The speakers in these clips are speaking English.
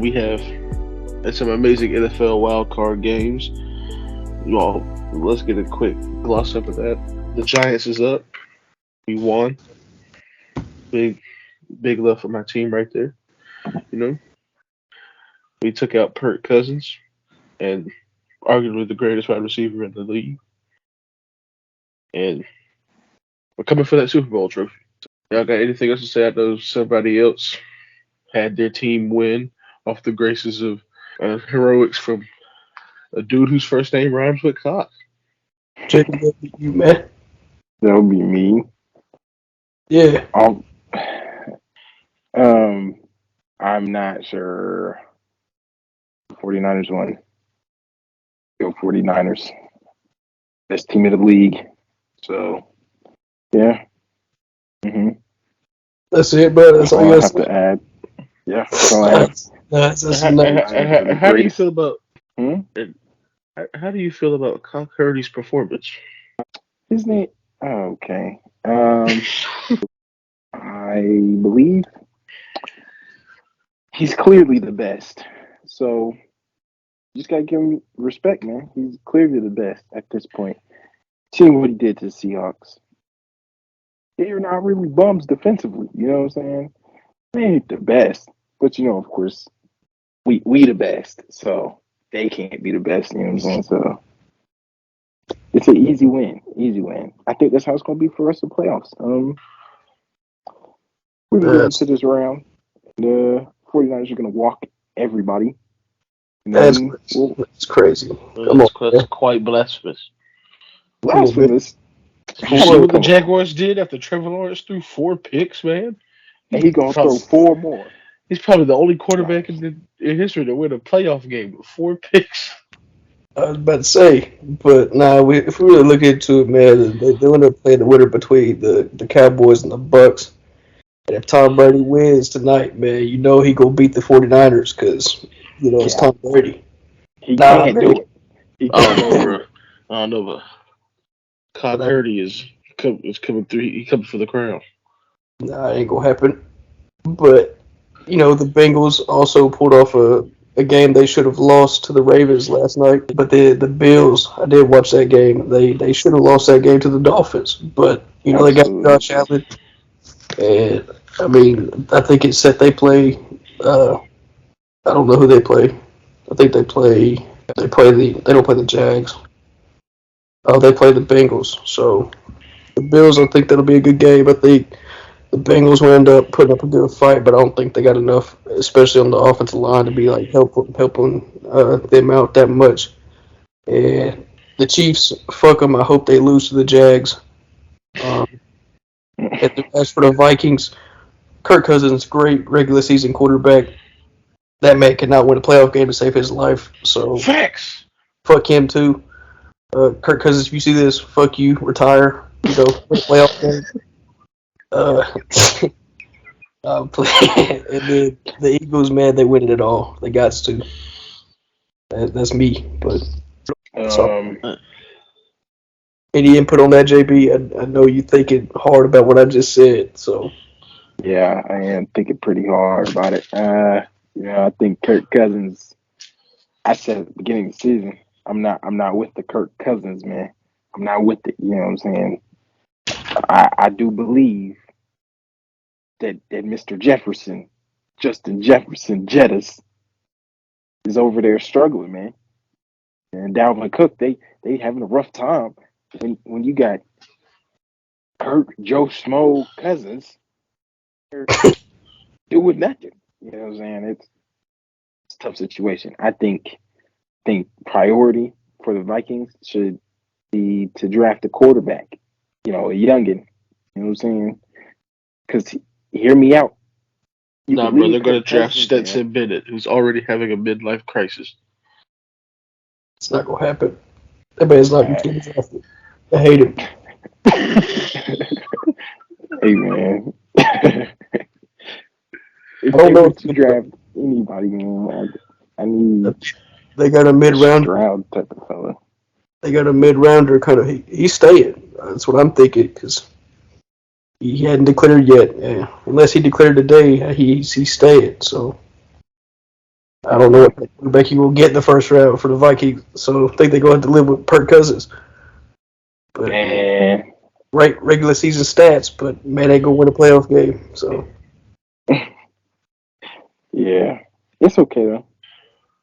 we have some amazing NFL wildcard games. Well, let's get a quick gloss up of that. The Giants is up. We won. Big, big love for my team right there. You know, we took out Kirk Cousins and arguably the greatest wide receiver in the league, and we're coming for that Super Bowl trophy. Y'all got anything else to say? I know somebody else had their team win off the graces of heroics from a dude whose first name rhymes with cock. Jacob, that be you, man. That would be me. Yeah. I'm not sure. 49ers won. Go 49ers. Best team of the league. So, yeah. That's it, bro. That's all I you have got to add. Yeah, that's all I have. How do you feel about? Hmm? How do you feel about Cock Purdy's performance? His name. Okay. I believe he's clearly the best. So you just gotta give him respect, man. He's clearly the best at this point. Seeing what he did to the Seahawks. They're not really bums defensively, you know what I'm saying? They ain't the best. But of course, we the best. So they can't be the best, you know what I'm saying? So it's an easy win. Easy win. I think that's how it's gonna be for the rest of the playoffs. We're going to go into this round. The 49ers are going to walk everybody. That's crazy. That's quite blasphemous. Blasphemous. You see what the Jaguars did after Trevor Lawrence threw 4 picks, man? And he's going to throw 4 more. He's probably the only quarterback in history to win a playoff game with 4 picks. I was about to say, but if we really look into it, man, they're going to play the winner between the Cowboys and the Bucks. And if Tom Brady wins tonight, man, he going to beat the 49ers because, it's Tom Brady. He can't do it. I don't know, but Cock Purdy is coming through. He's coming for the crown. Nah, it ain't going to happen. But, the Bengals also pulled off a game they should have lost to the Ravens last night. But the Bills, I did watch that game. They should have lost that game to the Dolphins. But, they got Josh Allen. And I think it's set they play. I don't know who they play. I think they don't play the Jags. Oh, they play the Bengals. So the Bills, I think that'll be a good game. I think the Bengals will end up putting up a good fight, but I don't think they got enough, especially on the offensive line, to be helping them out that much. And the Chiefs, fuck them. I hope they lose to the Jags. As for the Vikings, Kirk Cousins, great regular season quarterback. That man cannot win a playoff game to save his life. So facts. Fuck him too. Kirk Cousins, if you see this, fuck you. Retire. Win a playoff game. And then the Eagles, man, they win it all. They got to. That's me. But any input on that, JB? I know you thinking hard about what I just said. So yeah, I am thinking pretty hard about it. I think Kirk Cousins. I said at the beginning of the season, I'm not with the Kirk Cousins, man. I'm not with it. You know what I'm saying? I do believe that Mr. Jefferson, Justin Jefferson Jettis, is over there struggling, man. And Dalvin Cook, they having a rough time when you got Kirk Joe Schmo Cousins doing nothing. You know what I'm saying? It's a tough situation. I think priority for the Vikings should be to draft a quarterback, a youngin. You know what I'm saying? Because hear me out. Bro, they're going to draft Stetson Bennett, who's already having a midlife crisis. It's not going to happen. That man's not going to get drafted. I hate him. Hey, man. If I don't know if you draft anybody, man, I need. They got a mid-rounder. Stroud type of fella. They got a mid-rounder kind of. He's staying. That's what I'm thinking because he hadn't declared yet. Unless he declared today, he's staying. So I don't know what quarterback you will get in the first round for the Vikings, so I think they're going to have to live with Kirk Cousins. But Man, regular season stats, but man, they go win a playoff game. So yeah, it's okay though.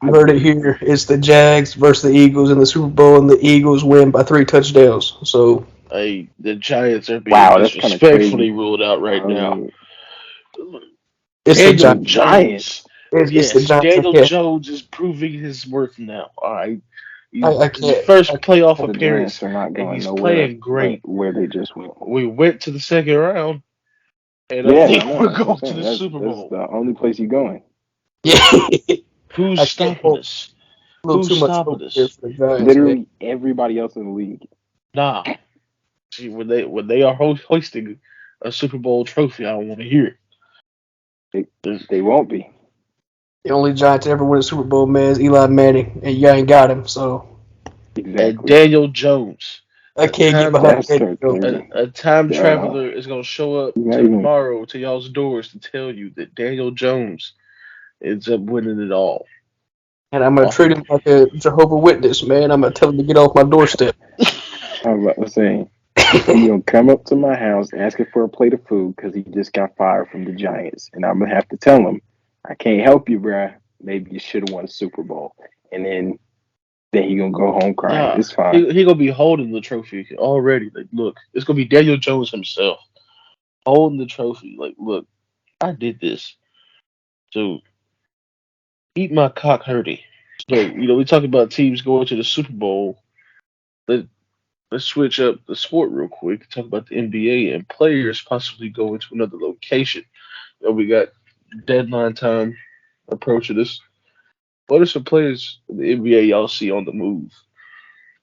you I, heard it here. It's the Jags versus the Eagles in the Super Bowl, and the Eagles win by 3 touchdowns. So Hey, the Giants are being wow, that's kind of crazy. disrespectfully ruled out right I now. mean, it's the Daniel the Giants. Giants. Jones. It's the Yes, Giants. I Daniel can't. Jones is proving his worth now. All right. I His can't. first playoff The Giants appearance, are not and going he's nowhere playing but great. where they just went. We went to the second round, and I Yeah, I think know. we're That's what I'm going to saying. the That's Super that's Bowl. the only place you're going. Yeah, Who's I can't stopping hold us? a little Who's too much stopping hope here us? for the Giants, man. Literally everybody else in the league. Nah. See, when they are hoisting a Super Bowl trophy, I don't want to hear They it. they won't be. The only Giants to ever win a Super Bowl, man, is Eli Manning, and you ain't got him. So And Exactly. Daniel Jones, I a can't get time behind That's Daniel so Jones. crazy. a time Yeah. traveler is gonna show up Not even tomorrow to y'all's doors to tell you that Daniel Jones ends up winning it all. And I'm gonna Oh, treat him like a Jehovah Witness, man. I'm gonna tell him to get off my doorstep. I was about to say he gonna come up to my house asking for a plate of food because he just got fired from the Giants, and I'm gonna have to tell him, I can't help you, bruh. Maybe you should have won a Super Bowl, and then he gonna go home crying. nah, It's fine. he gonna be holding the trophy already. Like, look, it's gonna be Daniel Jones himself holding the trophy. Like, look, I did this. So eat my cock, Hurdy. But we talk about teams going to the Super Bowl. Let, let's switch up the sport real quick. Talk about the NBA and players possibly going to another location. We got deadline time approaching us. What are some players in the NBA y'all see on the move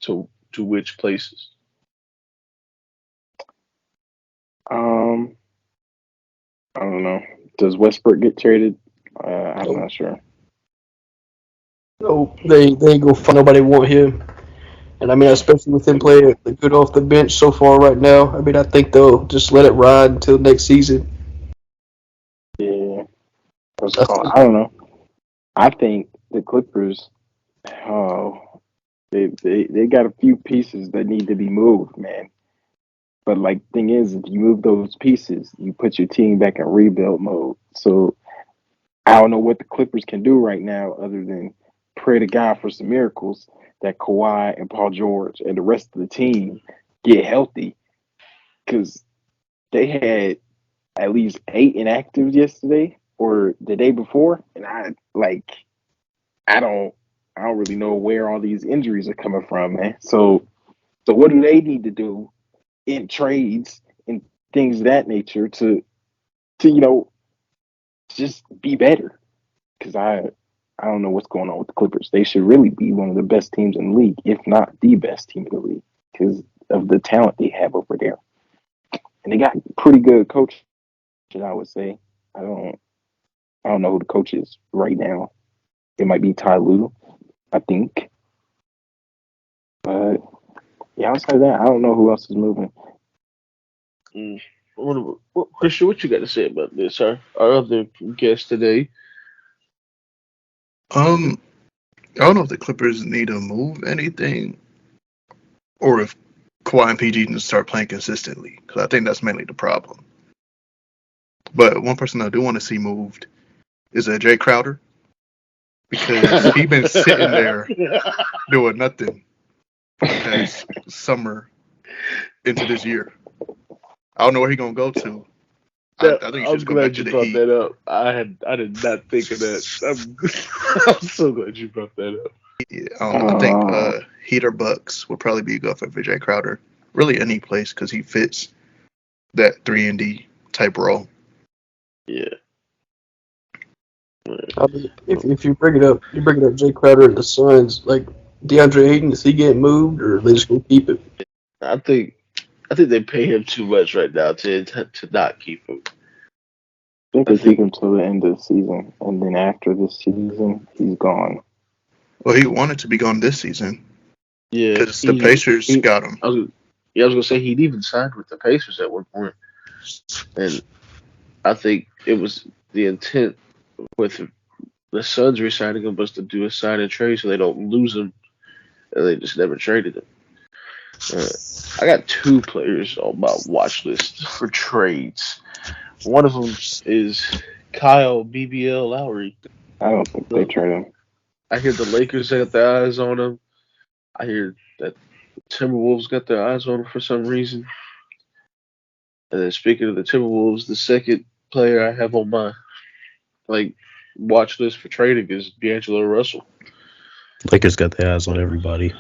to which places? Um, I don't know. Does Westbrook get traded? I'm No, not sure. no, they ain't gonna find nobody want him. And I mean, especially with him playing good off the bench so far right now. I mean, I think they'll just let it ride until next season. Yeah, what's it I called? think I don't know. I think the Clippers. Oh, they got a few pieces that need to be moved, man. But like, thing is, if you move those pieces, you put your team back in rebuild mode. So I don't know what the Clippers can do right now, other than pray to God for some miracles that Kawhi and Paul George and the rest of the team get healthy, because they had at least 8 inactives yesterday or the day before, and I don't I don't really know where all these injuries are coming from, man. So what do they need to do in trades and things of that nature to just be better? Because I don't know what's going on with the Clippers. They should really be one of the best teams in the league, if not the best team in the league, because of the talent they have over there. And they got pretty good coaches, I would say. I don't I don't know who the coach is right now. It might be Ty Lue, I think. But yeah, outside of that, I don't know who else is moving. Mm. Christian, what you got to say about this? Our other guest today. Um, I don't know if the Clippers need to move anything or if Kawhi and PG need to start playing consistently, because I think that's mainly the problem. But one person I do want to see moved is Jay Crowder, because he been sitting there doing nothing for the past summer into this year. I don't know where he gonna go to. I That, think he should I'm just go back glad to you the brought Heat. that up. I did not think of that. I'm so glad you brought that up. Yeah, I don't know. I think uh, Heat or Bucks would probably be good for Jay Crowder. Really, any place because he fits that 3 and D type role. Yeah. I mean, if you bring it up, Jay Crowder and the Suns, like DeAndre Ayton, is he getting moved or they just gonna keep it? I think I think they pay him too much right now to not keep him. I think I they keep think him till the end of the season, and then after this season, he's gone. Well, he wanted to be gone this season yeah because the Pacers he got him. I was gonna say he'd even signed with the Pacers at one point, and I think it was the intent with The Suns re-signing him was to do a sign and trade so they don't lose him, and they just never traded him. Uh, I got two players on my watch list for trades. One of them is Kyle BBL Lowry. I don't think they The, trade him. I hear the Lakers got their eyes on him. I hear that Timberwolves got their eyes on him for some reason. And then speaking of the Timberwolves, the second player I have on my like watch list for trading is D'Angelo Russell. Lakers got their eyes on everybody.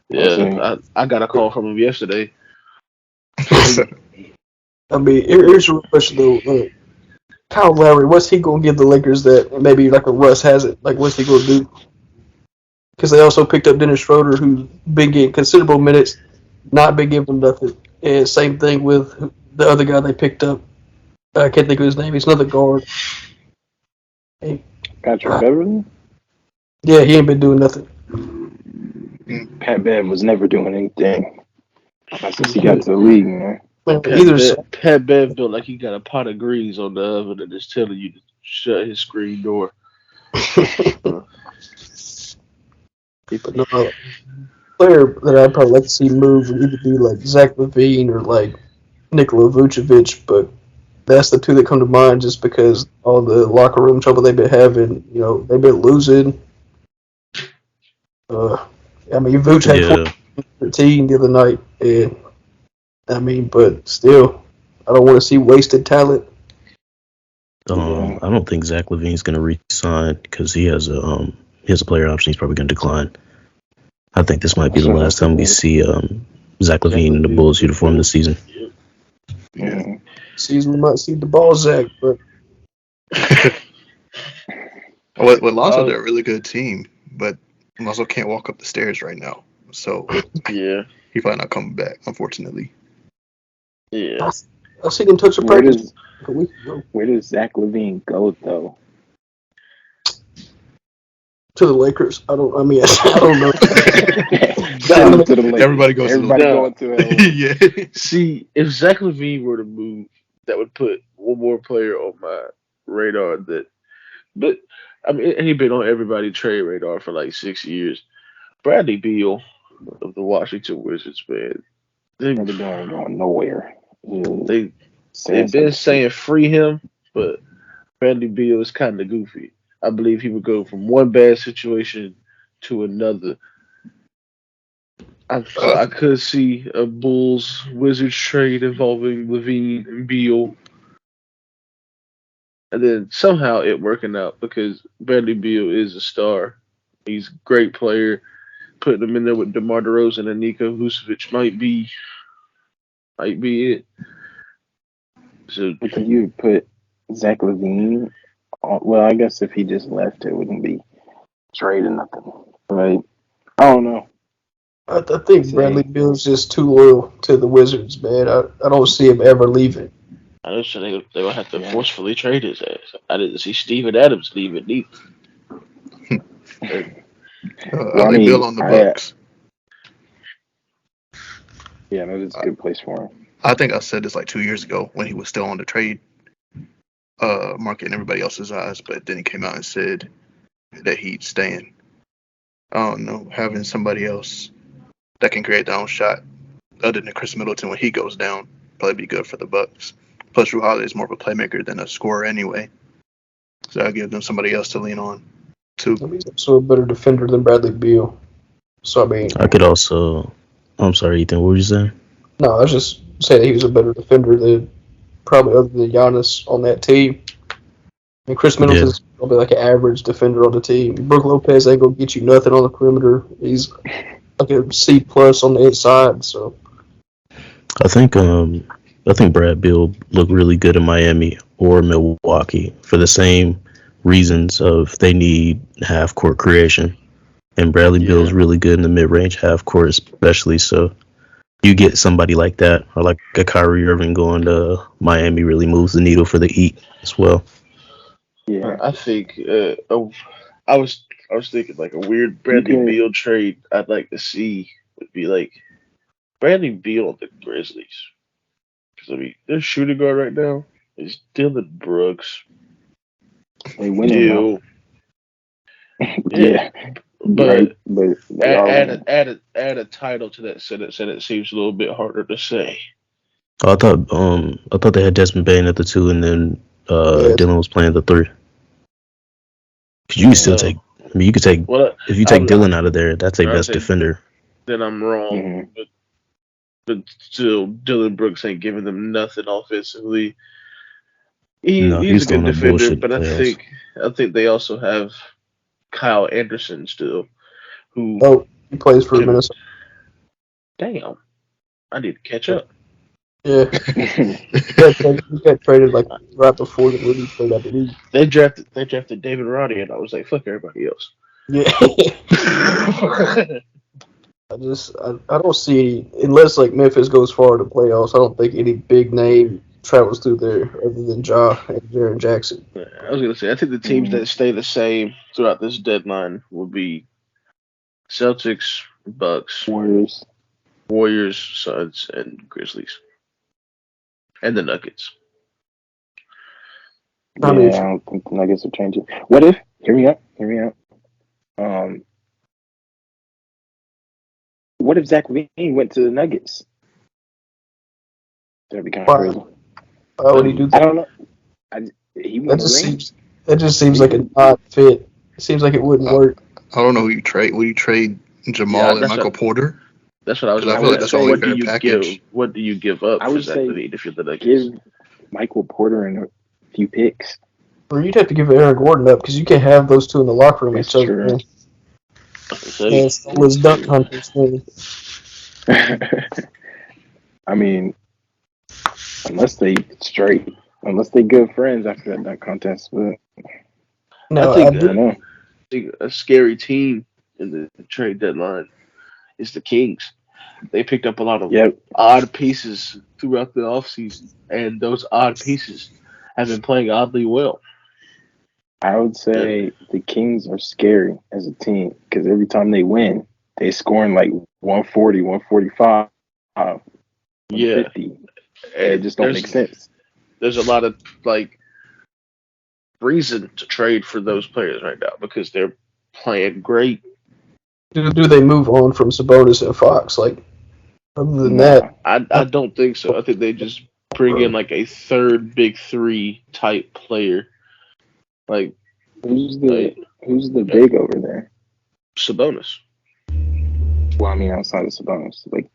We'll see. Yeah, I got a call from him yesterday. I mean, here's a real question though. Kyle Lowry, what's he gonna give the Lakers that maybe like a Russ hasn't? Like, what's he gonna do? Because they also picked up Dennis Schroeder, who's been getting considerable minutes, not been giving them nothing. And same thing with the other guy they picked up. I can't think of his name. He's another guard. Hey, Patrick Beverly? yeah, he ain't been doing nothing. Pat Bev was never doing anything since he got to the league, man. Man, Pat Bev built like he got a pot of greens on the oven and is telling you to shut his screen door. But no, player that I'd probably like to see move would either be like Zach LaVine or like Nikola Vucevic, but that's the two that come to mind just because all the locker room trouble they've been having. You know, they've been losing. I mean, Vuce had 13 the other night, and I mean, but still, I don't want to see wasted talent. I don't think Zach LaVine's going to re-sign because he has a player option. He's probably going to decline. I think this might be the last time we see Zach LaVine in the Bulls uniform this season. Yeah. Season we might see the ball Zach, but with Lonzo, they're a really good team, but Lonzo can't walk up the stairs right now, so yeah, he's probably not coming back, unfortunately. Yeah, I see him touch a practice. Where does Zach LaVine go though? To the Lakers. I don't know. To the Lakers. Everybody goes going to LA. Yeah. See, if Zach LaVine were to move, that would put one more player on my radar. But I mean, he's been on everybody's trade radar for like 6 years. Bradley Beal of the Washington Wizards, man. They're going nowhere. They've been saying free him, but Bradley Beal is kind of goofy. I believe he would go from one bad situation to another. I could see a Bulls Wizards trade involving LaVine and Beal, and then somehow it working out because Bradley Beal is a star. He's a great player. Putting him in there with DeMar DeRozan and Niko Vucevic might be it. So because you put Zach LaVine on, well, I guess if he just left, it wouldn't be trade or nothing. Right? I don't know. I think Bradley Beal's just too loyal to the Wizards, man. I don't see him ever leaving. I just think they will have to forcefully trade his ass. I didn't see Steven Adams leaving either. I mean, Bill on the Bucks. Yeah, that is a good place for him. I think I said this like 2 years ago when he was still on the trade market in everybody else's eyes, but then he came out and said that he'd stand. I don't know, having somebody else that can create their own shot other than Chris Middleton when he goes down probably be good for the Bucks. Plus, Jrue Holiday is more of a playmaker than a scorer anyway, so I'll give them somebody else to lean on too. He's also a better defender than Bradley Beal. So I mean, I could also. I'm sorry, Ethan. What were you saying? No, I was just saying he was a better defender than probably other than Giannis on that team. And Chris Middleton's probably like an average defender on the team. Brook Lopez ain't gonna get you nothing on the perimeter. He's like a C+ on the inside. So I think Brad Beal looked really good in Miami or Milwaukee for the same reasons of they need half court creation, and Bradley Beal's really good in the mid range half court especially. So you get somebody like that, or like a Kyrie Irving going to Miami, really moves the needle for the Heat as well. Yeah, I think I was thinking like a weird Bradley Beal trade I'd like to see would be like Bradley Beal on the Grizzlies. Because I mean, their shooting guard right now is Dylan Brooks. They winning. Yeah, But right. But they are winning. add a title to that sentence, and it seems a little bit harder to say. Oh, I thought they had Desmond Bain at the 2, and then Yes. Dylan was playing the 3. Cause you can still No. take. I mean, you could take Well, if you take Dylan out of there. That's a I'll best say defender. then I'm wrong. Mhm. But still, Dylan Brooks ain't giving them nothing offensively. No, He's a he's good doing a defender, bullshit but playoffs. I think they also have Kyle Anderson still, who Oh, he plays for can. Minnesota. Damn, I need to catch up. Yeah. He got traded like right before the league played, I believe. They drafted David Roddy, and I was like, fuck everybody else. Yeah. I don't see unless like Memphis goes far to playoffs. I don't think any big name travels through there other than Ja and Jaren Jackson. I was gonna say, I think the teams that stay the same throughout this deadline will be Celtics, Bucks, Warriors. Suns, and Grizzlies, and the Nuggets. I mean, I don't think the Nuggets are changing. What if? Hear me out. What if Zach LaVine went to the Nuggets? That'd be kind of crazy. Why would he do I that? don't know. He won That just seems like a odd fit. It seems like it wouldn't work. I don't know who you trade. Would you trade Jamal and Michael Porter? That's what I was Because I going feel like to that's say. only What do fair you package. give? What do you give up I for would Zach say LaVine if you're the Nuggets? give Michael Porter and a few picks. Or you'd have to give Aaron Gordon up because you can't have those two in the locker room. That's Each other. true. Yeah, stole his dunk contest win. I mean, unless they good friends after that dunk contest, but No, I I don't know. think a scary team in the trade deadline is the Kings. They picked up a lot of odd pieces throughout the offseason, and those odd pieces have been playing oddly well. I would say the Kings are scary as a team because every time they win, they scoring like 140, 145, 150. And it just don't make sense. There's a lot of like reason to trade for those players right now because they're playing great. Do they move on from Sabonis and Fox? Like, other than that, I don't think so. I think they just bring in like a third big three type player. Like who's the big over there? Sabonis. Well, I mean outside of Sabonis, like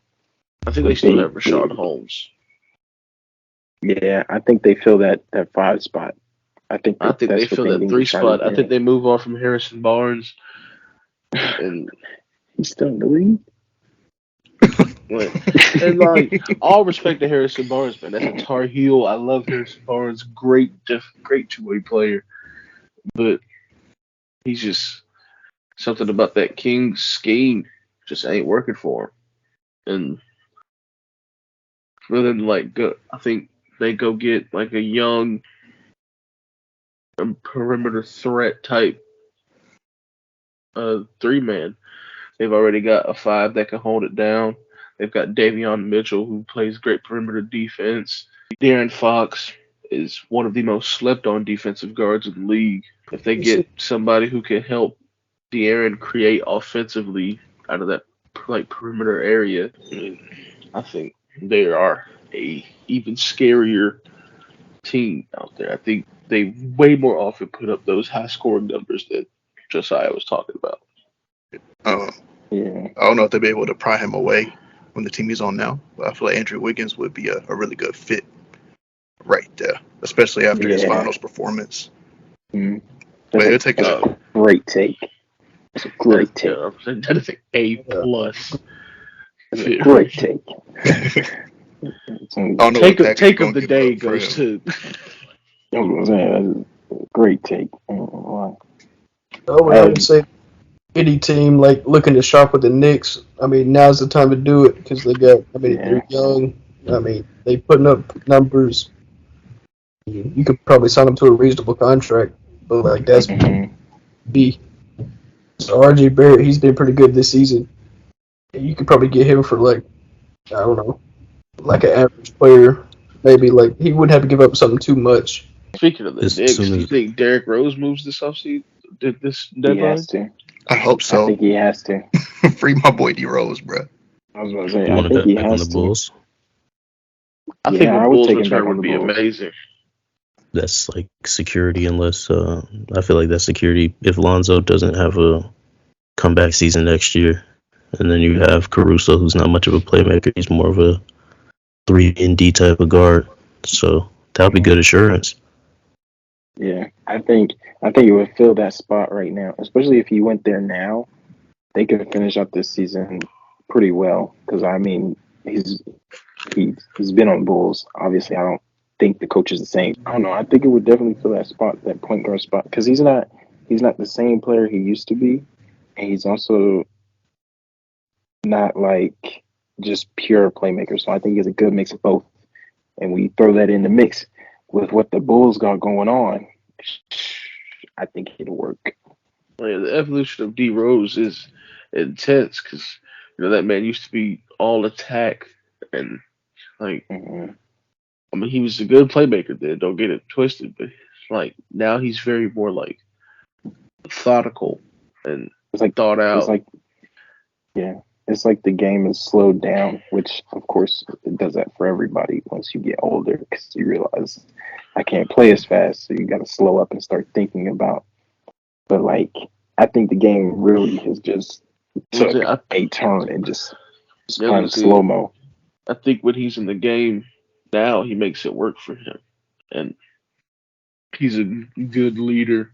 I think they still have Rashawn Holmes. Yeah, I think they fill that 5 spot. I think they fill that 3 spot. I think they move on from Harrison Barnes, and he's still in the league. And like all respect to Harrison Barnes, man, that's a Tar Heel. I love Harrison Barnes, great two-way player, but he's just something about that Kings scheme just ain't working for him. And rather than like go, I think they go get like a young perimeter threat type 3-man. They've already got a 5 that can hold it down. They've got Davion Mitchell, who plays great perimeter defense. De'Aaron Fox is one of the most slept-on defensive guards in the league. If they get somebody who can help De'Aaron create offensively out of that like perimeter area, I think they are a even scarier team out there. I think they way more often put up those high-scoring numbers that Josiah was talking about. Yeah. I don't know if they'll be able to pry him away from the team he's on now, but I feel like Andrew Wiggins would be a really good fit right there, especially after his finals performance. Mm-hmm. But it'll take a great take. It's a great take. That is an A+. It's a great take. Take of the day goes to. I was saying, that's a great take. I would say any team like looking to shop with the Knicks. I mean, now's the time to do it because they got. I mean, they're young. I mean, they putting up numbers. You could probably sign them to a reasonable contract, but like that's B. So RJ Barrett, he's been pretty good this season. You could probably get him for like, I don't know, like an average player. Maybe like he wouldn't have to give up something too much. Speaking of the Knicks, do you think Derrick Rose moves this offseason? this He has deadline? to. I hope I so. think he has to. Free my boy D Rose, bro. I was going to say, You I want to think bet he back on the has to. Bulls? I think Yeah, a I would Bulls take him back return on would the be Bulls. amazing. That's like security, unless I feel like that's security if Lonzo doesn't have a comeback season next year, and then you have Caruso, who's not much of a playmaker. He's more of a 3 and D type of guard. So that would be Mhm. good assurance. Yeah, I think it would fill that spot right now, especially if he went there now. They could finish up this season pretty well because I mean he's been on Bulls. Obviously, I don't think the coach is the same. I don't know. I think it would definitely fill that spot, that point guard spot, because he's not the same player he used to be, and he's also not like just pure playmaker. So I think he's a good mix of both. And we throw that in the mix with what the Bulls got going on, I think it'll work. Like, the evolution of D Rose is intense because that man used to be all attack and like Hmm. I mean he was a good playmaker then. Don't get it twisted, but like now he's very more like methodical and It's like thought it's out. like yeah, it's like the game is slowed down, which of course it does that for everybody once you get older because you realize I can't play as fast, so you got to slow up and start thinking about. But like I think the game really has just took I a turn and just was kind gonna of slow say mo. I think when he's in the game now he makes it work for him and he's a good leader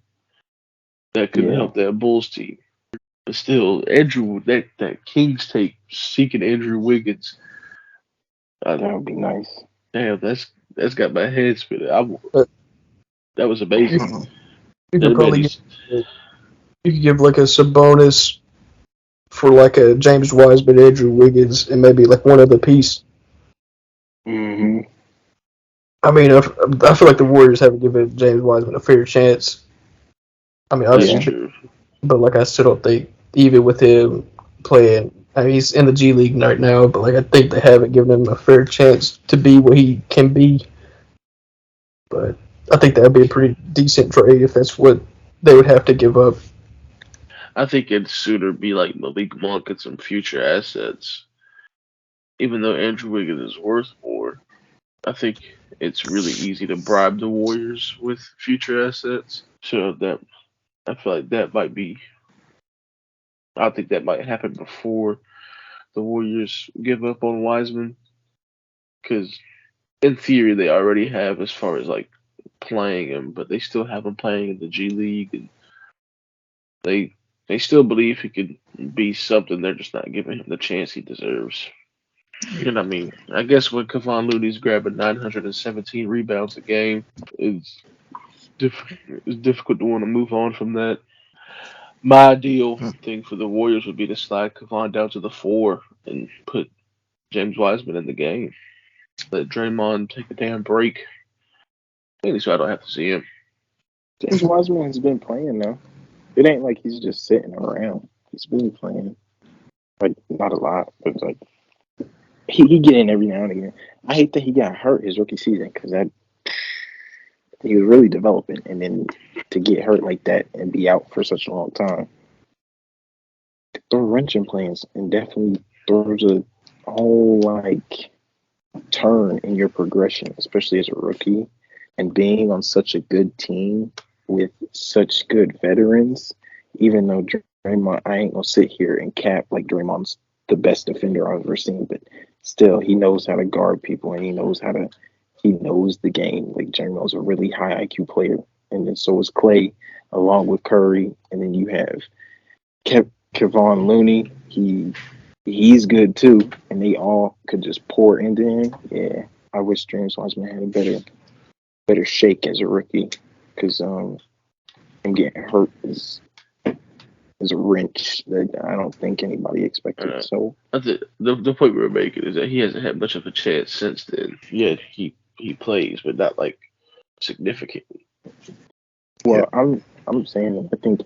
that could Yeah, help that Bulls team. But still, Andrew, that Kings tape seeking Andrew Wiggins, I, that would be nice. damn, that's got my head spinning. But That was you, amazing. Uh, you That could man probably get, just you could give like a Sabonis for like a James Wiseman, Andrew Wiggins, and maybe like one other piece. Hmm. I mean, I feel like the Warriors haven't given James Wiseman a fair chance. I mean, that's Yeah, obviously, true. but like I still don't think even with him playing, I mean, he's in the G League right now, but like I think they haven't given him a fair chance to be what he can be. But I think that'd be a pretty decent trade if that's what they would have to give up. I think it'd sooner be like Malik Monk and some future assets. Even though Andrew Wiggins is worth more, I think it's really easy to bribe the Warriors with future assets. So that I feel like that might be. I think that might happen before the Warriors give up on Wiseman because in theory they already have as far as like playing him, but they still have him playing in the G League, and they they still believe he could be something. They're just not giving him the chance he deserves. And I mean, I guess when Kevon Looney's grabbing 917 rebounds a game, it's it's difficult to want to move on from that. My ideal thing for the Warriors would be to slide Kevon down to the 4 and put James Wiseman in the game. Let Draymond take a damn break. At least I don't have to see him. James Wiseman has been playing though. It ain't like he's just sitting around. He's been playing, like not a lot, but like he get in every now and again. I hate that he got hurt his rookie season because that he was really developing, and then to get hurt like that and be out for such a long time, throw a wrench in plans and definitely throws a whole like turn in your progression, especially as a rookie and being on such a good team with such good veterans. Even though Draymond, I ain't gonna sit here and cap like Draymond's the best defender I've ever seen, but still, he knows how to guard people and he knows the game. Like Draymond's a really high IQ player, and then so is Clay, along with Curry, and then you have Kevon Looney. He's good too, and they all could just pour into him. Yeah, I wish James Wiseman had a better shake as a rookie, because him getting hurt is a wrench that I don't think anybody expected. Uh, So I think the point we were making is that he hasn't had much of a chance since then. Yeah, he plays, but not like significantly. yeah. well, I'm saying that I think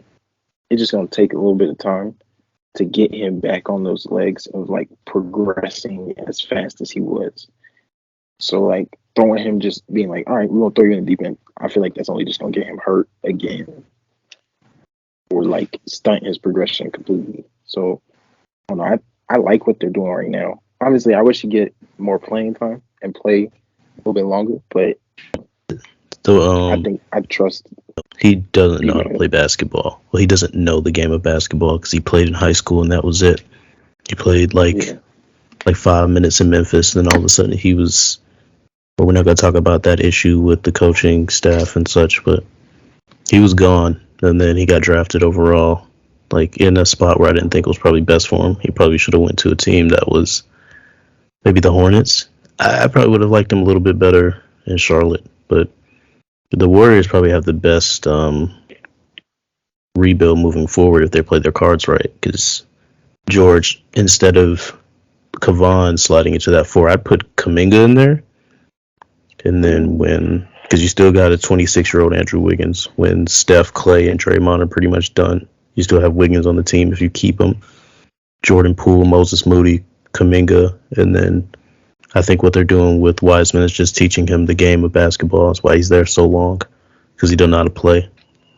it's just gonna take a little bit of time to get him back on those legs of like progressing as fast as he was. So like throwing him just being like, all right, we're gonna throw you in the deep end. I feel like that's only just gonna get him hurt again. or like stunt his progression completely. So I don't know. I like what they're doing right now. Obviously, I wish he'd get more playing time and play a little bit longer, but So I think I trust. he doesn't You know go how to ahead. play basketball. Well, he doesn't know the game of basketball because he played in high school and that was it. He played Yeah, like 5 minutes in Memphis, and then all of a sudden he was. But we're not gonna talk about that issue with the coaching staff and such. But he was gone, and then he got drafted overall, like in a spot where I didn't think was probably best for him. He probably should have went to a team that was maybe the Hornets. I probably would have liked him a little bit better in Charlotte, but the Warriors probably have the best rebuild moving forward if they play their cards right. Because George, instead of Kavan sliding into that four, I'd put Kaminga in there, and then because you still got a 26-year-old Andrew Wiggins, when Steph, Clay, and Draymond are pretty much done, you still have Wiggins on the team if you keep him. Jordan Poole, Moses Moody, Kaminga, and then I think what they're doing with Wiseman is just teaching him the game of basketball. That's why he's there so long, because he doesn't know how to play.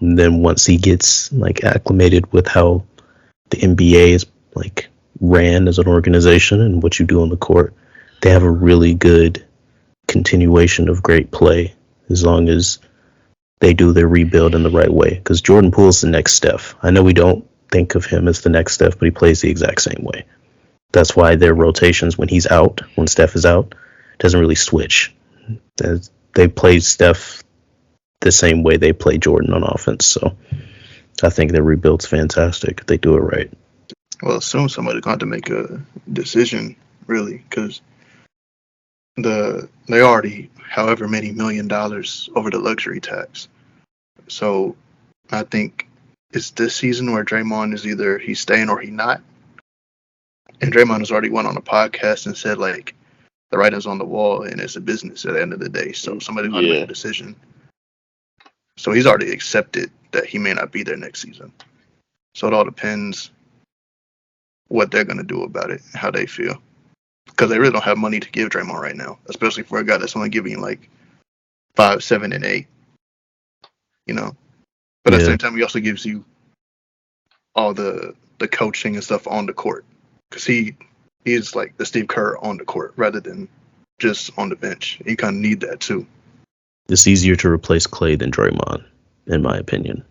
And then once he gets like acclimated with how the NBA is like ran as an organization and what you do on the court, they have a really good continuation of great play as long as they do their rebuild in the right way. Because Jordan Poole's the next Steph. I know we don't think of him as the next Steph, but he plays the exact same way. That's why their rotations when he's out, when Steph is out, doesn't really switch. They play Steph the same way they play Jordan on offense. So I think their rebuild's fantastic if they do it right. Well, soon somebody's going to make a decision, really, because they already however many $1 million over the luxury tax. So I think it's this season where Draymond is either he's staying or he's not. And Draymond has already went on a podcast and said like the writing's on the wall and it's a business at the end of the day. So somebody's going to make a decision. So he's already accepted that he may not be there next season. So it all depends what they're going to do about it, how they feel. Because they really don't have money to give Draymond right now, especially for a guy that's only giving like 5, 7, and 8. You know, but at the same time, he also gives you all the coaching and stuff on the court, because he's like the Steve Kerr on the court rather than just on the bench. You kind of need that too. It's easier to replace Clay than Draymond, in my opinion.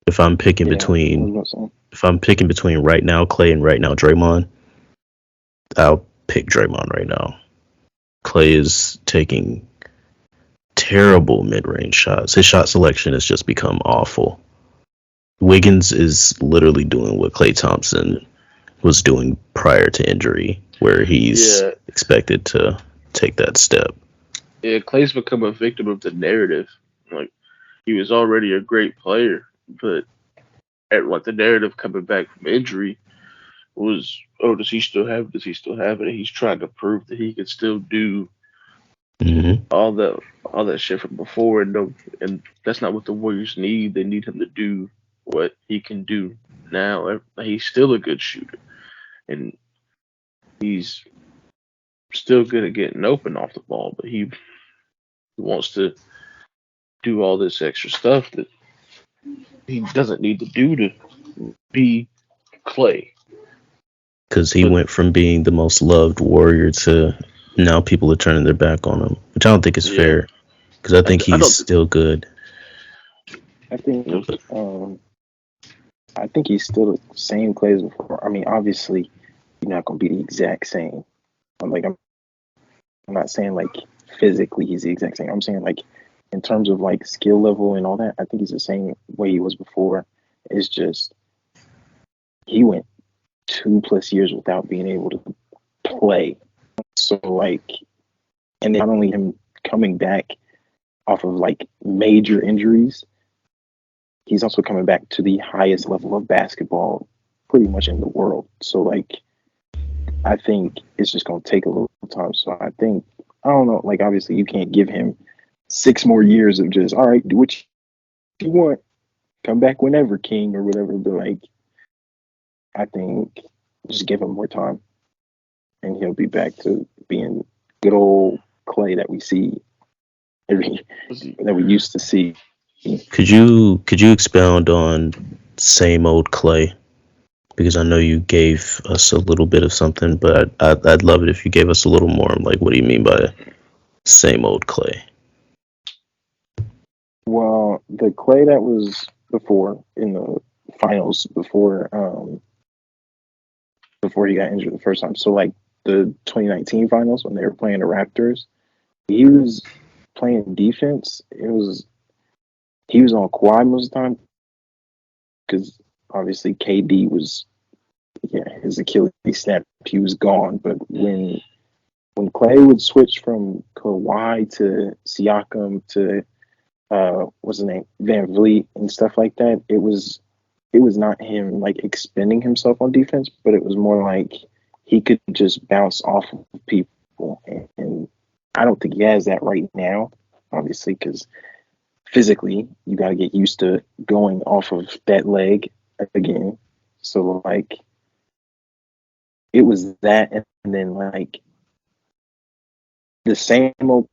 If I'm picking between right now Clay and right now Draymond, I'll pick Draymond right now. Clay is taking terrible mid-range shots. His shot selection has just become awful. Wiggins is literally doing what Klay Thompson was doing prior to injury, where he's expected to take that step. Yeah, Clay's become a victim of the narrative. Like, he was already a great player, but the narrative coming back from injury was, oh, does he still have it? Does he still have it? And he's trying to prove that he can still do all that shit from before, and that's not what the Warriors need. They need him to do what he can do now. He's still a good shooter, and he's still good at getting open off the ball, but he wants to do all this extra stuff that he doesn't need to do to be Clay. Because he went from being the most loved Warrior to now people are turning their back on him, which I don't think is fair. Because I think he's still good. I think he's still the same Clay as before. I mean, obviously, you're not going to be the exact same. I'm not saying like physically he's the exact same. I'm saying like in terms of like skill level and all that, I think he's the same way he was before. It's just he went 2+ years without being able to play. So like, and not only him coming back off of like major injuries, he's also coming back to the highest level of basketball pretty much in the world. So like, I think it's just going to take a little time. So I don't know, like obviously you can't give him 6 more years of just, all right, do what you want. Come back whenever, King, or whatever. But like, I think just give him more time and he'll be back to being good old Clay that we see, that we used to see. Could you expound on same old Clay? Because I know you gave us a little bit of something, but I'd love it if you gave us a little more. Like, what do you mean by same old Clay? Well, the Clay that was before in the finals before he got injured the first time. So like the 2019 finals when they were playing the Raptors, he was playing defense. He was on Kawhi most of the time because obviously KD was his Achilles snapped. He was gone. But when Clay would switch from Kawhi to Siakam to what's his name, Van Vliet and stuff like that, it was not him like expending himself on defense, but it was more like he could just bounce off of people, and I don't think he has that right now, obviously, because physically you got to get used to going off of that leg again. So like it was that, and then like the same old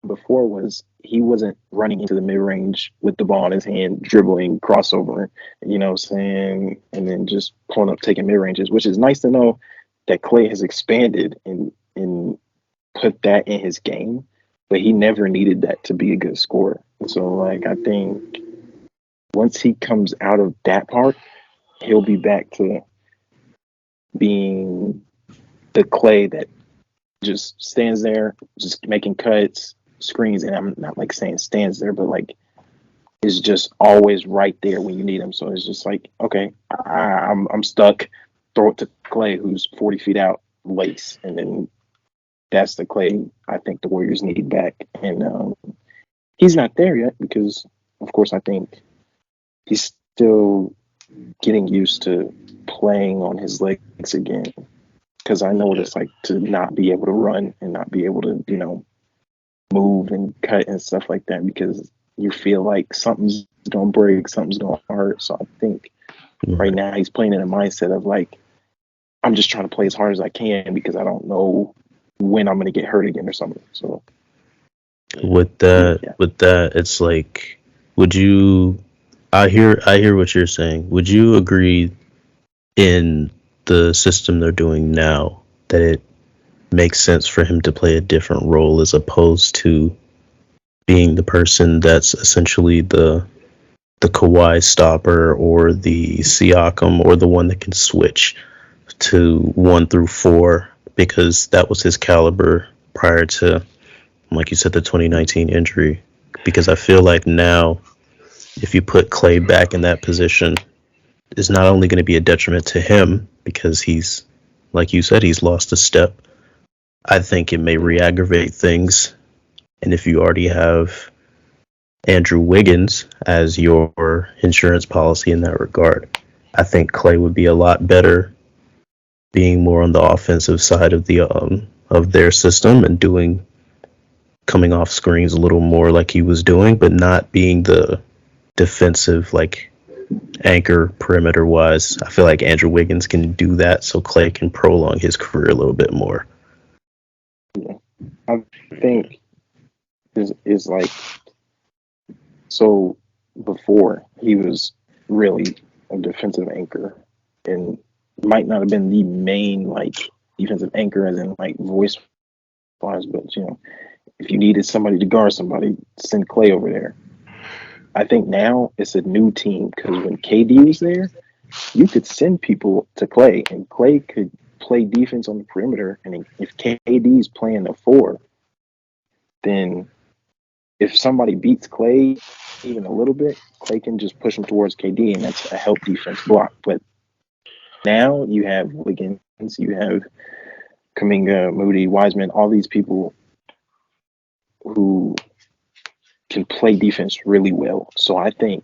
before was he wasn't running into the mid range with the ball in his hand, dribbling, crossover, you know what I'm saying, and then just pulling up, taking mid ranges, which is nice to know that Clay has expanded and put that in his game, but he never needed that to be a good scorer. So like I think once he comes out of that part, he'll be back to being the Clay that just stands there, just making cuts, screens, and I'm not like saying stands there, but like is just always right there when you need him. So it's just like, okay, I'm stuck. Throw it to Clay, who's 40 feet out, lace, and then that's the Clay I think the Warriors need back. And he's not there yet because, of course, I think he's still getting used to playing on his legs again. Because I know what it's like to not be able to run and not be able to, move and cut and stuff like that because you feel like something's going to break, something's going to hurt. So I think right now he's playing in a mindset of like, I'm just trying to play as hard as I can because I don't know when I'm going to get hurt again or something. So With that, it's like, would you? I hear what you're saying. Would you agree in the system they're doing now that it makes sense for him to play a different role as opposed to being the person that's essentially the Kawhi stopper or the Siakam or the one that can switch to 1 through 4 because that was his caliber prior to, like you said, the 2019 injury. Because I feel like now, if you put Clay back in that position, it's not only going to be a detriment to him because he's, like you said, he's lost a step. I think it may re-aggravate things. And if you already have Andrew Wiggins as your insurance policy in that regard, I think Clay would be a lot better being more on the offensive side of the of their system and coming off screens a little more like he was doing, but not being the defensive like anchor perimeter wise. I feel like Andrew Wiggins can do that, so Clay can prolong his career a little bit more. I think is like so before he was really a defensive anchor and might not have been the main like defensive anchor as in like voice wise, but if you needed somebody to guard somebody, send Clay over there. I think now it's a new team because when KD was there, you could send people to Clay and Clay could play defense on the perimeter. And if KD's playing the 4, then if somebody beats Clay even a little bit, Clay can just push him towards KD and that's a help defense block. But now you have Wiggins, you have Kuminga, Moody, Wiseman, all these people who can play defense really well. So I think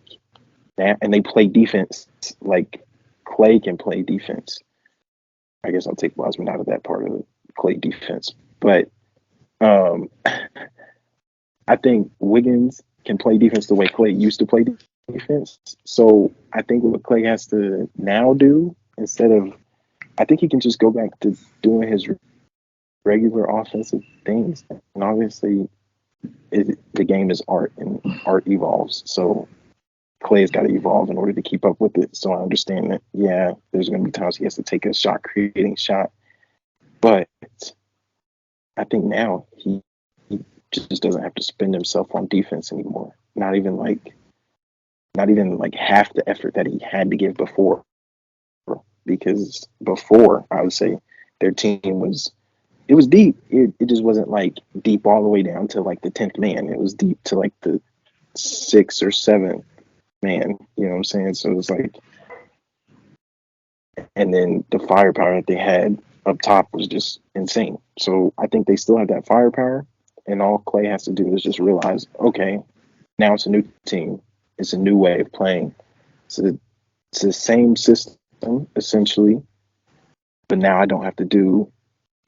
that, and they play defense like Clay can play defense. I guess I'll take Wiseman out of that part of the Clay defense. But I think Wiggins can play defense the way Clay used to play defense. So I think what Clay has to now do, I think he can just go back to doing his regular offensive things. And obviously, the game is art, and art evolves. So Clay's got to evolve in order to keep up with it. So I understand that. Yeah, there's going to be times he has to take a shot creating shot, but I think now he just doesn't have to spend himself on defense anymore. Not even like half the effort that he had to give before. Because before, I would say their team was deep. It just wasn't like deep all the way down to like the 10th man. It was deep to like the 6th or 7th man. You know what I'm saying? So it was like, and then the firepower that they had up top was just insane. So I think they still have that firepower, and all Clay has to do is just realize, okay, now it's a new team. It's a new way of playing. It's the same system essentially, but now I don't have to do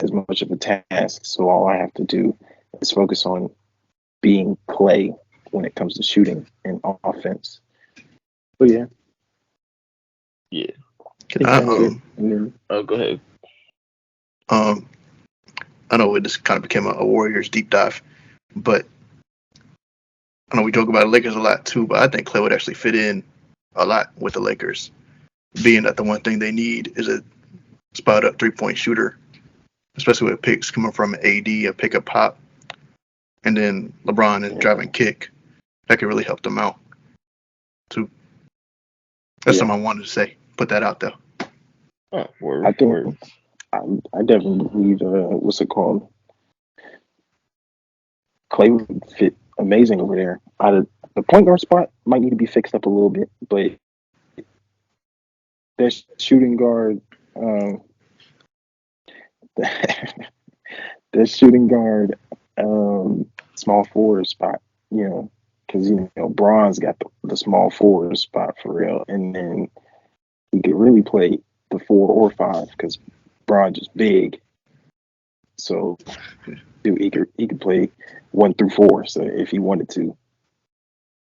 as much of a task. So all I have to do is focus on being Clay when it comes to shooting and offense. But yeah. Yeah. Go ahead. I know it just kind of became a Warriors deep dive, but I know we joke about the Lakers a lot too, but I think Clay would actually fit in a lot with the Lakers, being that the one thing they need is a spot up 3-point shooter, especially with picks coming from AD, a pick up pop, and then LeBron and driving kick. That could really help them out too. That's something I wanted to say. Put that out there. Oh, word, I think I definitely believe what's it called? Clay would fit amazing over there. The point guard spot might need to be fixed up a little bit, but that shooting guard, small forward spot, because Bron's got the small forward spot for real, and then he could really play the 4 or 5 because Bron just big. So he could play 1 through 4. So if he wanted to,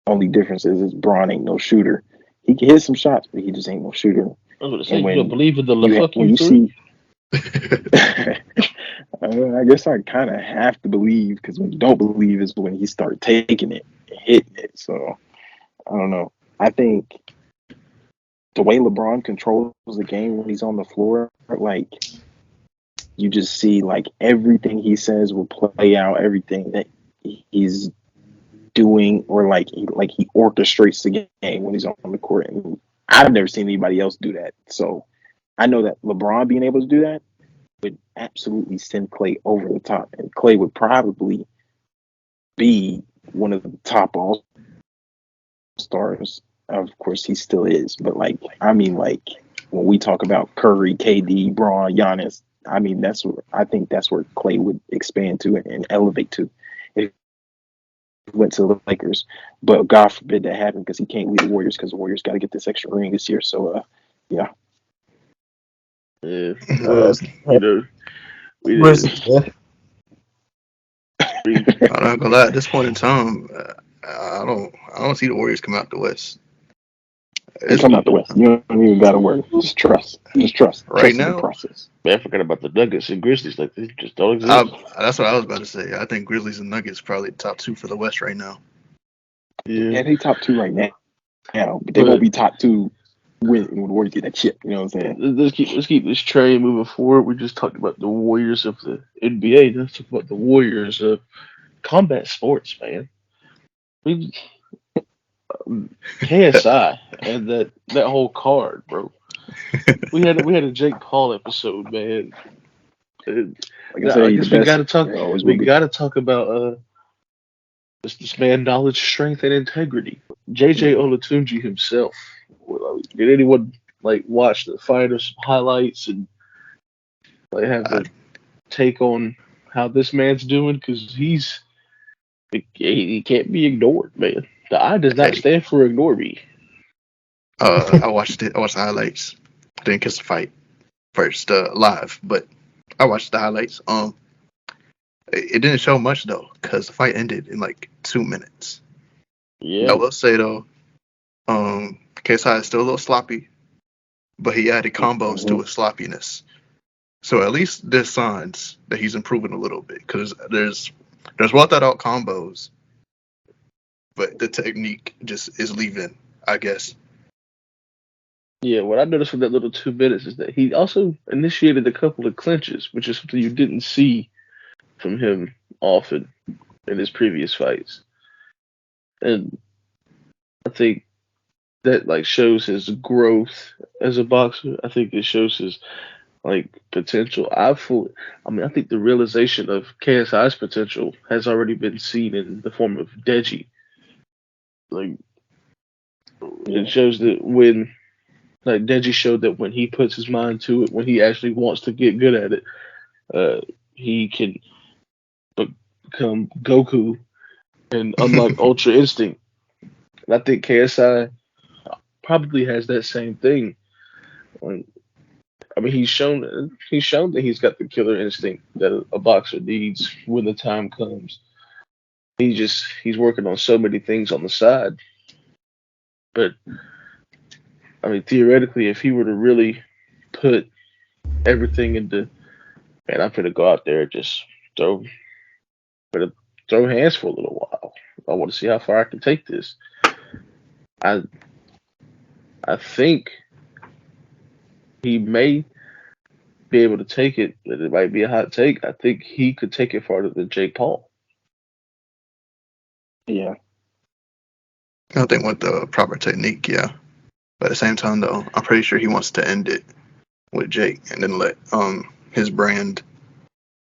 only difference is Bron ain't no shooter. He can hit some shots, but he just ain't no shooter. I was going to say, you don't believe in the LaFuck see. I guess I kind of have to believe, because when you don't believe is when he start taking it and hitting it. So I don't know. I think the way LeBron controls the game when he's on the floor, like, you just see like everything he says will play out, everything that he's doing, or like he orchestrates the game when he's on the court. And I've never seen anybody else do that. So I know that LeBron being able to do that would absolutely send Clay over the top, and Clay would probably be one of the top all-stars. Of course, he still is, but when we talk about Curry, KD, Braun, Giannis, I think that's where Clay would expand to and elevate to if he went to the Lakers. But God forbid that happen, because he can't leave the Warriors, because the Warriors got to get this extra ring this year. So, yeah. Yeah, I'm not gonna lie. At this point in time, I don't see the Warriors come out the West. They come out the West. You don't even gotta worry. Just trust. Right trust now. The process. Man, I forgot about the Nuggets and Grizzlies. Like, they just don't exist. That's what I was about to say. I think Grizzlies and Nuggets probably the top 2 for the West right now. Yeah, they top 2 right now. But they won't be top 2 when the Warriors get that chip. You know what I'm saying? Let's keep this train moving forward. We just talked about the Warriors of the NBA. Let's talk about the Warriors of combat sports, man. KSI and that whole card, bro. We had a Jake Paul episode, man. Like I guess we gotta talk. We gotta talk about this man knowledge, strength, and integrity. JJ Olatunji himself. Did anyone watch the fight or some highlights and have a take on how this man's doing? Because he can't be ignored, man. The eye does not stand for ignore me. I watched it. I watched the highlights. I didn't catch the fight first live, but I watched the highlights. It didn't show much though, because the fight ended in 2 minutes. Yeah. I will say though, KSI is still a little sloppy, but he added combos to his sloppiness. So at least there's signs that he's improving a little bit, because there's well thought out combos but the technique just is leaving, I guess. Yeah, what I noticed from that little 2 minutes is that he also initiated a couple of clinches, which is something you didn't see from him often in his previous fights. And I think that like shows his growth as a boxer. I think it shows his like potential. I mean, I think the realization of KSI's potential has already been seen in the form of Deji. Like it shows that when like Deji showed that when he puts his mind to it, when he actually wants to get good at it, he can become Goku and unlock Ultra Instinct. And I think KSI probably has that same thing. Like, I mean, he's shown that he's got the killer instinct that a boxer needs when the time comes. He's working on so many things on the side. But I mean, theoretically, if he were to really put everything into, man, I'm gonna go out there and just throw, gonna throw hands for a little while. I want to see how far I can take this. I I think he may be able to take it. It might be a hot take. I think he could take it farther than Jake Paul. Yeah. I think with the proper technique, yeah. But at the same time, though, I'm pretty sure he wants to end it with Jake and then let his brand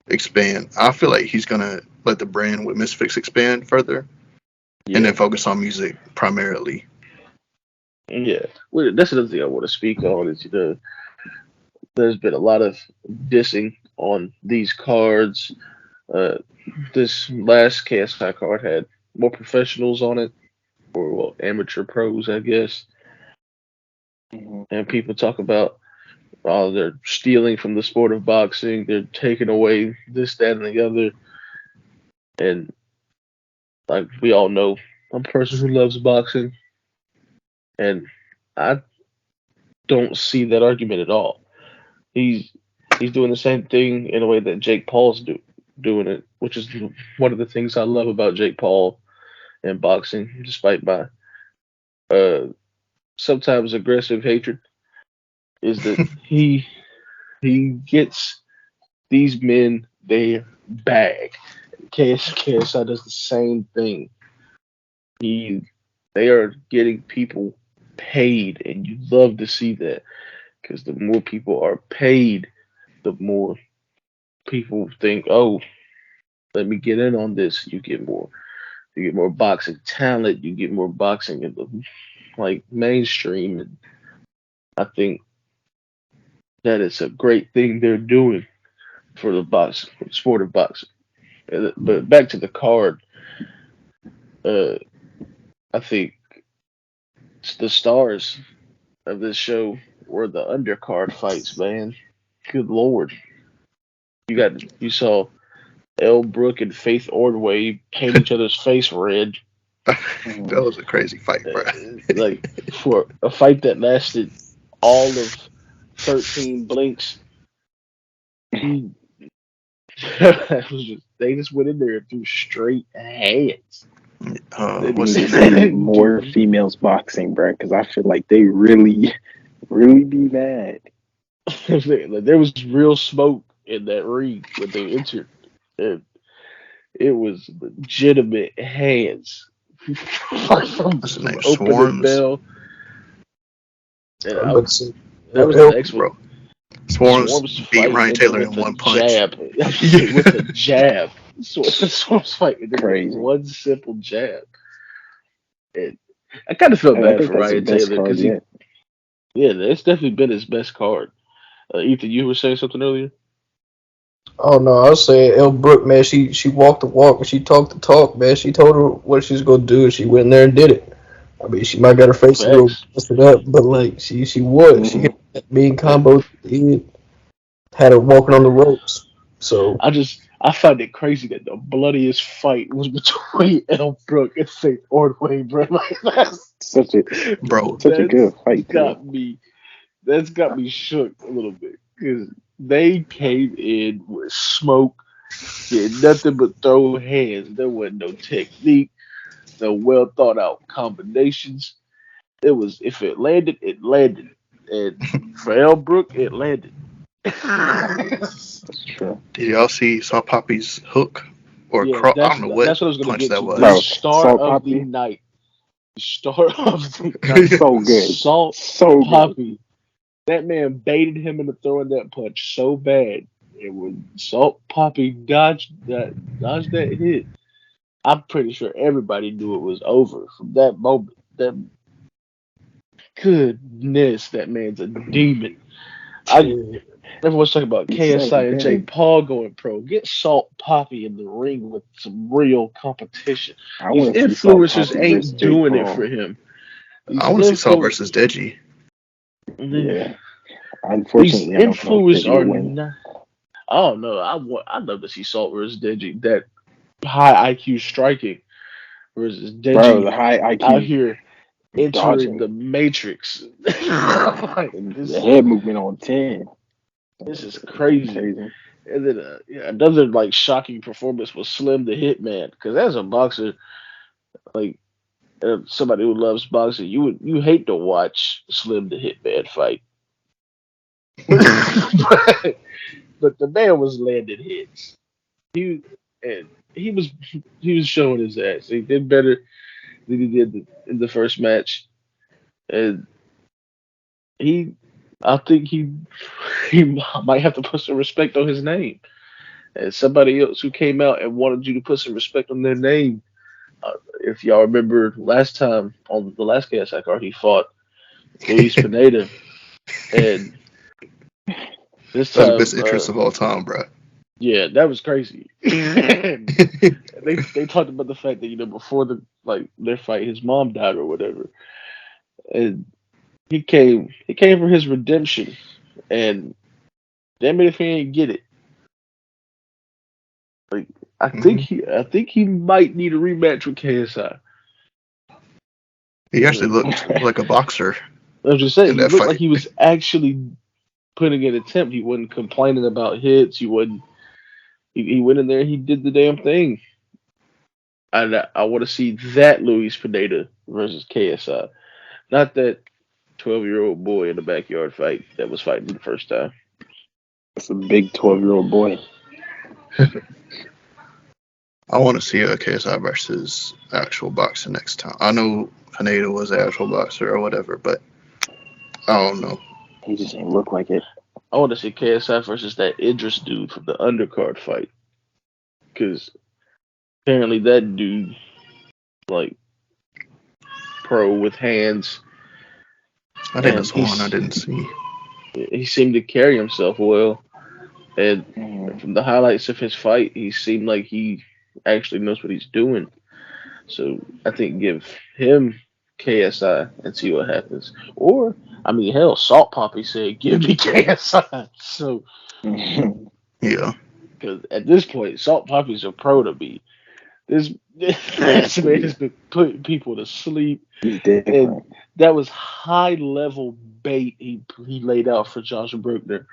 expand. I feel like he's gonna let the brand with Misfits expand further, and then focus on music primarily. Yeah, well, that's another thing I want to speak on is there's been a lot of dissing on these cards. This last KSI card had more professionals on it, or well, amateur pros, I guess. Mm-hmm. And people talk about, oh, they're stealing from the sport of boxing. They're taking away this, that, and the other. And like we all know, I'm a person who loves boxing, and I don't see that argument at all. He's doing the same thing in a way that Jake Paul's doing it, which is one of the things I love about Jake Paul and boxing, despite my sometimes aggressive hatred, is that he gets these men their bag. KSI does the same thing. They are getting people paid, and you love to see that because the more people are paid, the more people think, oh, let me get in on this. You get more boxing talent, you get more boxing in the like mainstream, and I think that it's a great thing they're doing for the sport of boxing. But back to the card, I think the stars of this show were the undercard fights, man. Good lord, you saw Elle Brooke and Faith Ordway paint each other's face red. That was a crazy fight, bro. Like for a fight that lasted all of 13 blinks. They just went in there and threw straight hands. What's They his need name? more females boxing, bro, because I feel like they really, really be mad. Like, there was real smoke in that ring when they entered. And it was legitimate hands. From What's his name? opening Swarms? bell. And I'm about to say, that was El- the next one. Bro. Swarms beat fighting Ryan Taylor in with a one punch. jab. With a jab. Swarms fighting Crazy. with one simple jab. And I kind of felt And I bad think for that's the Ryan best Taylor card because yet. it's definitely been his best card. Ethan, you were saying something earlier? oh no, I was saying El Brooke, man, she walked the walk and she talked the talk, man. She told her what she was gonna do and she went in there and did it. I mean, she might got her face a little Facts. busted up, but like she was. She Mhm. got that mean combo. Had her walking on the ropes. So I find it crazy that the bloodiest fight was between Elle Brooke and Faith Ordway, bro. Like, Such a Bro, good fight, too. That's got me shook a little bit because they came in with smoke, did nothing but throw hands. There wasn't no technique. the well thought out combinations. It was if it landed, it landed, and for L Brook, it landed. That's true. Did y'all see Salt Poppy's hook or Yeah, cross? I don't know what that's what I was gonna punch get that to. The Bro, was. star Salt of the Poppy, night. The star of the night. so good. Salt So good. Poppy. That man baited him into throwing that punch so bad. It was Salt Poppy dodged that hit. I'm pretty sure everybody knew it was over from that moment. That goodness, that man's a demon. I Shit. Everyone's talking about He's so KSI and Jake good. Paul going pro. Get Salt Poppy in the ring with some real competition. I These want to see Salt influencers Poppy versus ain't Jake doing it for Paul. him. I These want to see Salt influ versus Deji. Yeah. these Unfortunately, I don't know if influencers Deji are will win. not. I don't know. I'd love to see Salt versus Deji. That high IQ striking versus Bro, the Deji high out IQ here entering dodging, the matrix. Like, the head movement on 10. this is It's crazy. crazy. And then another like shocking performance was Slim the Hitman. Because as a boxer, like somebody who loves boxing, you hate to watch Slim the Hitman fight. but the man was landing hits. He and he was showing his ass. He did better than he did in the first match, and he I think he might have to put some respect on his name. And somebody else who came out and wanted you to put some respect on their name. If y'all remember last time on the last KSI card, he fought Luis Pineda, and this That's the time, best interest of all time, bro. yeah, that was crazy. And they talked about the fact that before their fight, his mom died or whatever, and he came for his redemption, and damn it if he ain't get it. Like I think he might need a rematch with KSI. He actually looked like a boxer I was just in saying, he that looked like fight. he was actually putting an attempt. He wasn't complaining about hits. He wasn't. He went in there. He did the damn thing. And I want to see that Luis Pineda versus KSI, not that 12-year-old boy in the backyard fight that was fighting the first time. It's a big 12-year-old boy. I want to see a KSI versus actual boxer next time. I know Pineda was an actual boxer or whatever, but I don't know. He just didn't look like it. I want to see KSI versus that Idris dude from the undercard fight, because apparently that dude like pro with hands, I think and that's one I didn't see. he seemed to carry himself well. And Mm. from the highlights of his fight, he seemed like he actually knows what he's doing. So I think give him KSI and see what happens. Or I mean, hell, Salt Poppy said give me KSI. So Yeah. because at this point, Salt Poppy's a pro to me. This man has been putting people to sleep, He's and different. that was high level bait he laid out for Josh Brookner.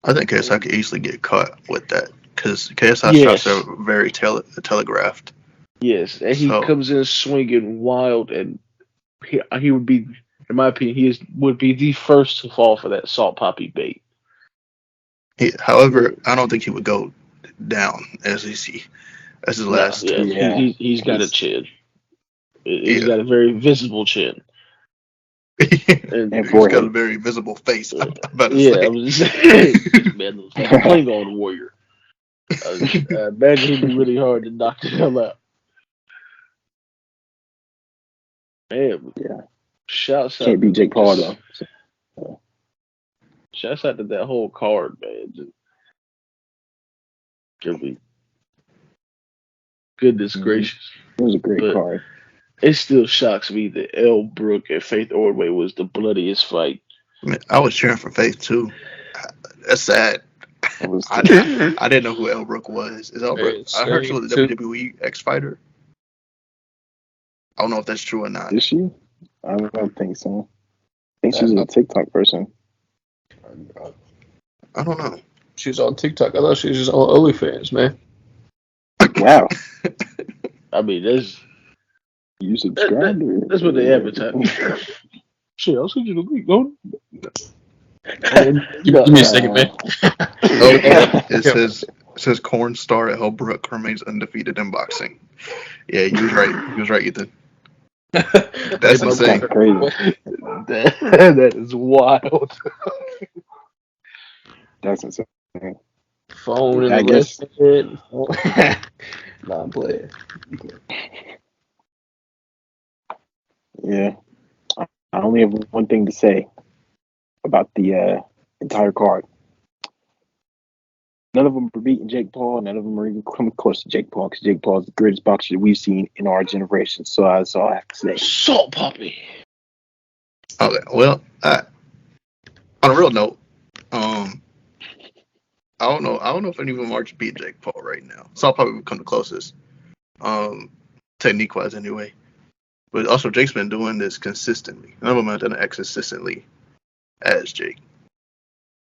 I think KSI could easily get caught with that because KSI shots Yes, are very telegraphed. yes, and he So, comes in swinging wild, and he would be, in my opinion, would be the first to fall for that Salt Poppy bait. however, I don't think he would go down as his No, last. yeah, Yeah. he's got a chin. He's Yeah. got a very visible chin, and And He's got a forehead. very visible face. I'm about to yeah, I say. was just saying, this man looks like a Klingon warrior. I imagine he'd be really hard to knock the hell out. Man, Yeah. shouts out Can't beat to Jake Paul, just though. shouts out to that whole card, man. Just give me goodness Mhm. gracious. It was a great But card. it still shocks me that L. Brook and Faith Ordway was the bloodiest fight. I was cheering for Faith too. That's sad. It was I didn't know who El Brook was. Is El Brook? I heard she was a WWE ex fighter. I don't know if that's true or not. Is she? I don't think so. I think she's a TikTok person. I don't know. She's on TikTok. I thought she was just on OnlyFans, man. Wow. I mean, You subscribe to it. that's what they advertise. Shit, I'll send you the link. Go. Give me a second, man. Oh, it says Corn Star Elbrook remains undefeated in boxing. Yeah, you was right. You was right, Ethan. That's insane. That's crazy. That is wild. That's insane. Phone in I the guess- left hand. Nah, I'm playing. Yeah. I only have one thing to say about the entire card. None of them are beating Jake Paul. None of them are even coming close to Jake Paul because Jake Paul is the greatest boxer that we've seen in our generation. So that's all I have to say. Salt puppy. Okay, well, on a real note, I don't know if any of them are to beat Jake Paul right now. So I'll probably become the closest, technique wise anyway. But also, Jake's been doing this consistently. None of them have done it as consistently as Jake.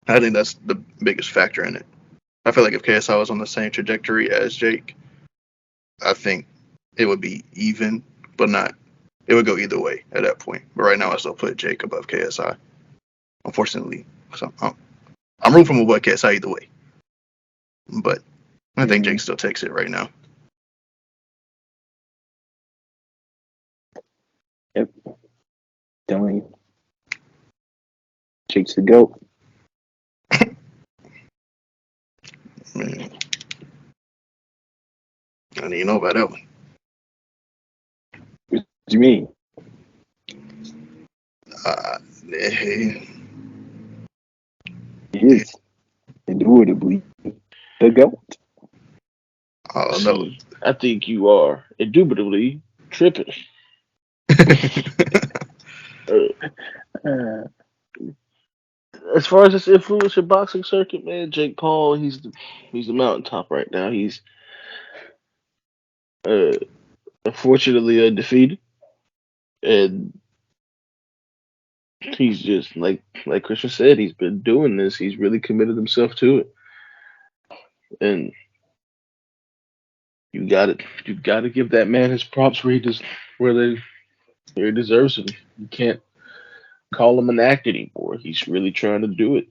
I think that's the biggest factor in it. I feel like if KSI was on the same trajectory as Jake, I think it would be even, but not. It would go either way at that point. But right now, I still put Jake above KSI. Unfortunately, so I'm rooting for my boy KSI either way. But I think Jake still takes it right now. Yep. Telling you. Jake's the GOAT. Man. I didn't even know about that one. What do you mean? Hey, He is indubitably the GOAT. I don't know. See, I think you are indubitably tripping. Uh, As far as this influencer boxing circuit, man, Jake Paul, he's the mountaintop right now. He's unfortunately undefeated, and he's just like Christian said, he's been doing this. He's really committed himself to it, and you got to give that man his props where he deserves them. You can't call him an act anymore. He's really trying to do it,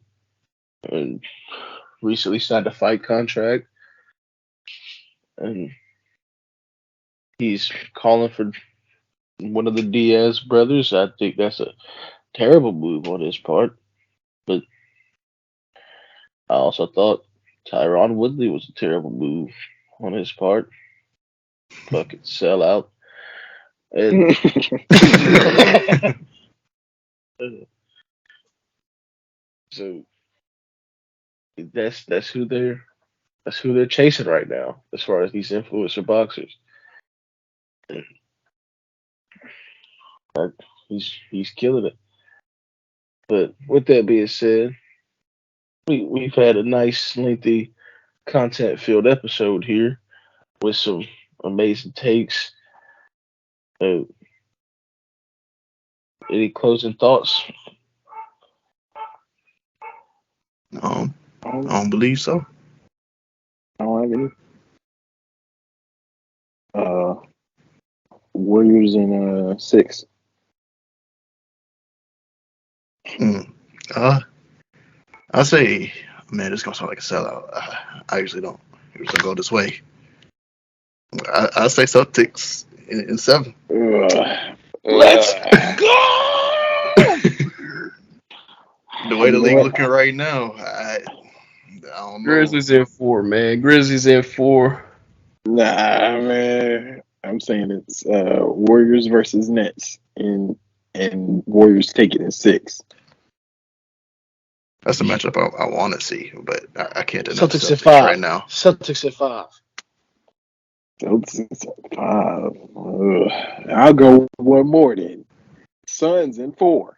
and recently signed a fight contract, and he's calling for one of the Diaz brothers. I think that's a terrible move on his part, but I also thought Tyron Woodley was a terrible move on his part. Fucking sell out. And so that's who they're chasing right now, as far as these influencer boxers. He's killing it. But with that being said, we've had a nice lengthy content filled episode here with some amazing takes. Any closing thoughts? I don't believe so. I don't have any. Warriors in 6. I say, man, this is gonna sound like a sellout. I usually don't go this way. I say Celtics in 7. Let's go! The way the league looking right now, I don't know. Grizzlies in 4, man. Grizzlies in 4. Nah, man. I'm saying it's Warriors versus Nets, and Warriors take it in 6. That's the matchup I want to see, but I can't deny Celtics at Celtics 5 right now. Celtics at 5. Celtics at 5. I'll go one more then. Suns in 4.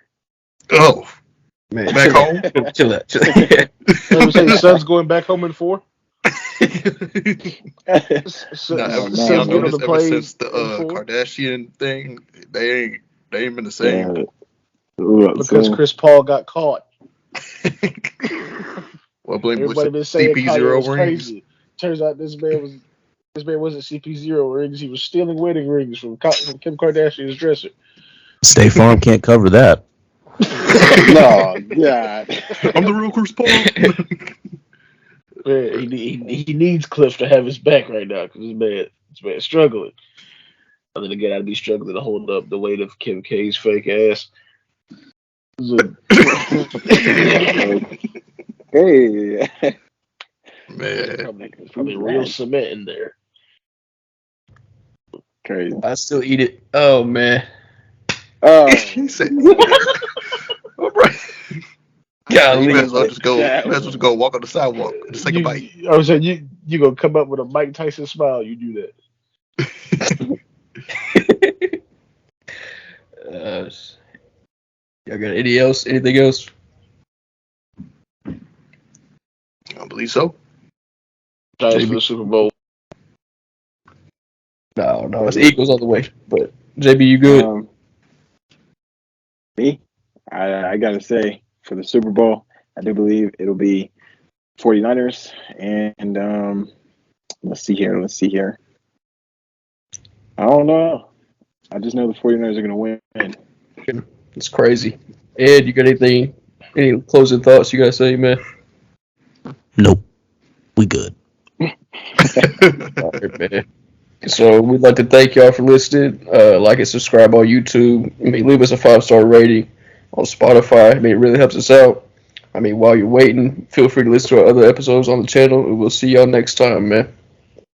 Oh, Man, back home. Chill out. I'm saying Suns going back home in 4. Nah, Suns no, getting on the ever plane since the in 4 Kardashian thing, they ain't been the same. because Chris Paul got caught. Well, blame Everybody been saying Kanye CP0 was rings. crazy. Turns out this man was This man wasn't CP0 rings. He was stealing wedding rings from Kim Kardashian's dresser. State Farm can't cover that. No, God. I'm the real correspondent. Man, he needs Cliff to have his back right now because this man's struggling. Other than again, I'd be struggling to hold up the weight of Kim K's fake ass. Hey. Man, There's probably real cement in there. Crazy. I still eat it. Oh man. Oh, he said, all right. Golly. You might as well just go walk on the sidewalk and just take a bite. I was saying you gonna come up with a Mike Tyson smile. You do that. Y'all got anything else? I don't believe so. Giants for the Super Bowl. No, it's Eagles all the way. But JB, you good? Me? I gotta say, for the Super Bowl, I do believe it'll be 49ers and let's see here. I don't know. I just know the 49ers are gonna win. It's crazy. Ed, you got any closing thoughts you gotta say, man? Nope. We good. All right, man. So we'd like to thank y'all for listening. Like and subscribe on YouTube. Leave us a 5-star rating on Spotify. It really helps us out. While you're waiting, feel free to listen to our other episodes on the channel, and we'll see y'all next time, man.